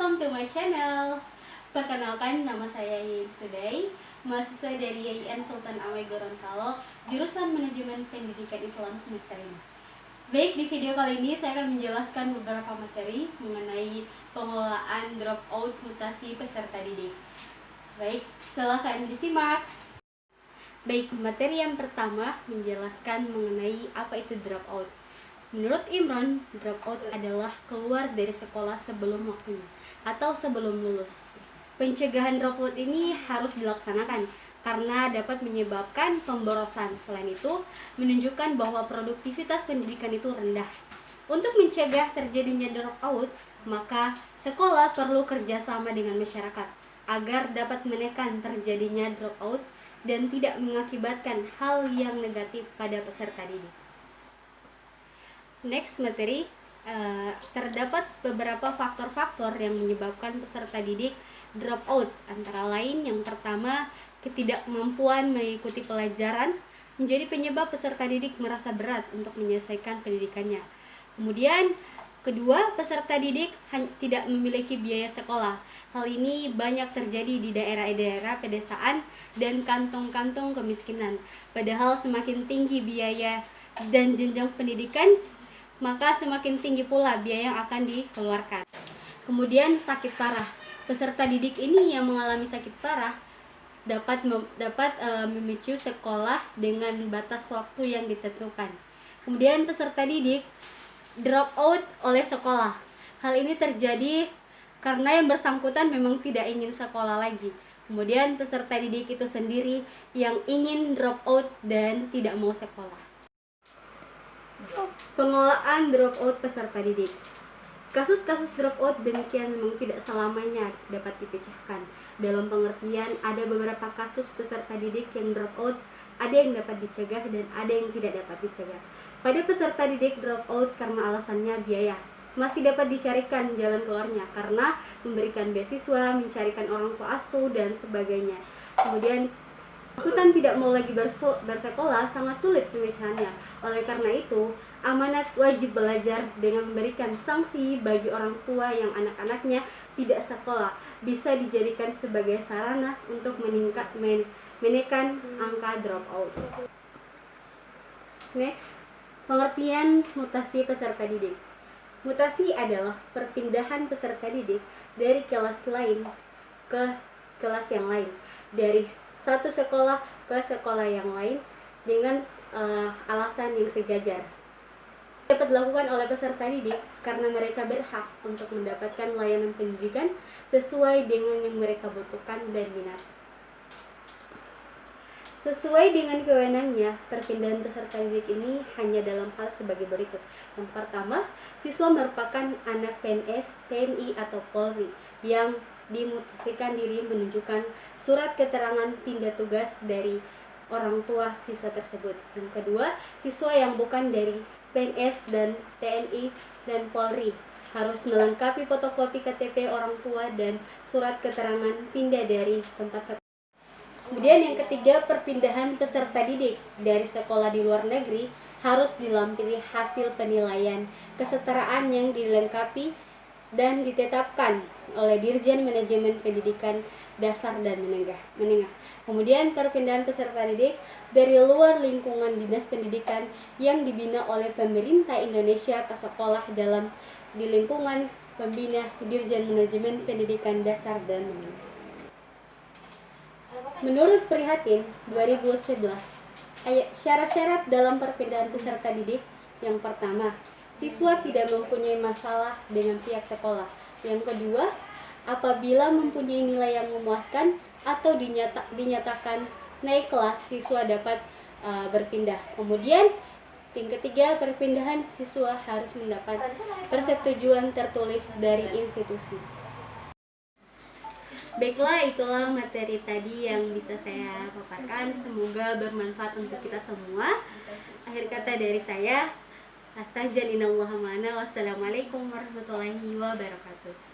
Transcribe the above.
welcome to my channel. Perkenalkan, nama saya Yein Sudai, mahasiswa dari YIN Sultan Amai Gorontalo, jurusan Manajemen Pendidikan Islam semester 5. Baik, di video kali ini saya akan menjelaskan beberapa materi mengenai pengelolaan dropout mutasi peserta didik. Baik, silakan disimak. Baik, materi yang pertama menjelaskan mengenai apa itu dropout. Menurut Imron, dropout adalah keluar dari sekolah sebelum waktunya atau sebelum lulus. Pencegahan dropout ini harus dilaksanakan karena dapat menyebabkan pemborosan. Selain itu, menunjukkan bahwa produktivitas pendidikan itu rendah. Untuk mencegah terjadinya dropout, maka sekolah perlu kerjasama dengan masyarakat agar dapat menekan terjadinya dropout dan tidak mengakibatkan hal yang negatif pada peserta didik. Next materi, terdapat beberapa faktor-faktor yang menyebabkan peserta didik dropout. Antara lain, yang pertama, ketidakmampuan mengikuti pelajaran menjadi penyebab peserta didik merasa berat untuk menyelesaikan pendidikannya. Kemudian, kedua, peserta didik tidak memiliki biaya sekolah. Hal ini banyak terjadi di daerah-daerah pedesaan dan kantong-kantong kemiskinan. Padahal semakin tinggi biaya dan jenjang pendidikan, maka semakin tinggi pula biaya yang akan dikeluarkan. Kemudian sakit parah. Peserta didik ini yang mengalami sakit parah dapat memicu sekolah dengan batas waktu yang ditentukan. Kemudian peserta didik drop out oleh sekolah. Hal ini terjadi karena yang bersangkutan memang tidak ingin sekolah lagi. Kemudian peserta didik itu sendiri yang ingin drop out dan tidak mau sekolah. Pengelolaan dropout peserta didik. Kasus-kasus dropout demikian memang tidak selamanya dapat dipecahkan. Dalam pengertian, ada beberapa kasus peserta didik yang dropout, ada yang dapat dicegah dan ada yang tidak dapat dicegah. Pada peserta didik dropout karena alasannya biaya, masih dapat dicarikan jalan keluarnya karena memberikan beasiswa, mencarikan orang tua asuh dan sebagainya. Kemudian bersangkutan tidak mau lagi bersekolah, sangat sulit pemecahannya. Oleh karena itu, amanat wajib belajar dengan memberikan sanksi bagi orang tua yang anak-anaknya tidak sekolah bisa dijadikan sebagai sarana untuk menekan angka dropout. Next, pengertian mutasi peserta didik. Mutasi adalah perpindahan peserta didik dari kelas lain ke kelas yang lain, dari satu sekolah ke sekolah yang lain dengan alasan yang sejajar. Dapat dilakukan oleh peserta didik karena mereka berhak untuk mendapatkan layanan pendidikan sesuai dengan yang mereka butuhkan dan minat. Sesuai dengan kewenangannya, perpindahan peserta didik ini hanya dalam hal sebagai berikut. Yang pertama, siswa merupakan anak PNS, TNI, atau Polri yang dimutuskan diri menunjukkan surat keterangan pindah tugas dari orang tua siswa tersebut. Yang kedua, siswa yang bukan dari PNS dan TNI dan Polri harus melengkapi fotokopi KTP orang tua dan surat keterangan pindah dari tempat sekolah. Kemudian yang ketiga, perpindahan peserta didik dari sekolah di luar negeri harus dilampiri hasil penilaian kesetaraan yang dilengkapi dan ditetapkan oleh Dirjen Manajemen Pendidikan Dasar dan Menengah. Kemudian perpindahan peserta didik dari luar lingkungan dinas pendidikan yang dibina oleh pemerintah Indonesia ke sekolah di lingkungan pembina Dirjen Manajemen Pendidikan Dasar dan Menengah. Menurut Prihatin 2011, syarat-syarat dalam perpindahan peserta didik yang pertama, siswa tidak mempunyai masalah dengan pihak sekolah. Yang kedua, apabila mempunyai nilai yang memuaskan atau dinyatakan naik kelas, siswa dapat berpindah. Kemudian, yang ketiga, perpindahan siswa harus mendapat persetujuan tertulis dari institusi. Baiklah, itulah materi tadi yang bisa saya paparkan. Semoga bermanfaat untuk kita semua. Akhir kata dari saya, wassalamualaikum warahmatullahi wabarakatuh.